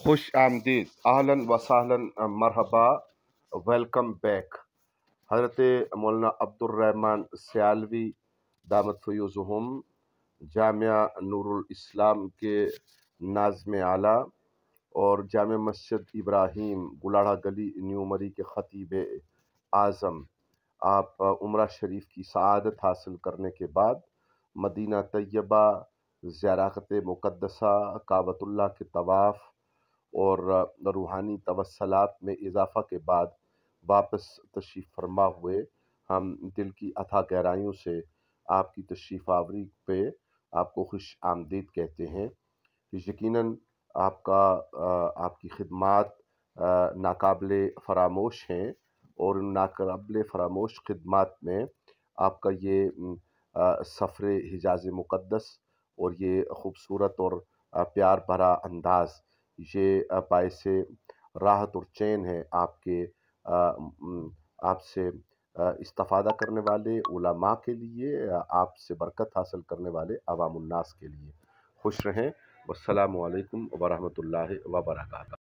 خوش آمدید، اہلاً و سہلاً، مرحبا، ویلکم بیک۔ حضرت مولانا عبدالرحمن سیالوی دامت فیوزہم جامعہ نور الاسلام کے ناظم اعلیٰ اور جامع مسجد ابراہیم گلاڑہ گلی نیو مری کے خطیب اعظم، آپ عمرہ شریف کی سعادت حاصل کرنے کے بعد مدینہ طیبہ، زیارت مقدسہ، کعبۃ اللہ کے طواف اور روحانی توسلات میں اضافہ کے بعد واپس تشریف فرما ہوئے، ہم دل کی اتھا گہرائیوں سے آپ کی تشریف آوری پہ آپ کو خوش آمدید کہتے ہیں۔ یقیناً آپ کی خدمات ناقابل فراموش ہیں، اور ان ناقابل فراموش خدمات میں آپ کا یہ سفر حجاز مقدس اور یہ خوبصورت اور پیار بھرا انداز، یہ باعث راحت اور چین ہے آپ سے استفادہ کرنے والے علماء کے لیے، آپ سے برکت حاصل کرنے والے عوام الناس کے لیے۔ خوش رہیں، والسلام علیکم ورحمۃ اللہ وبرکاتہ۔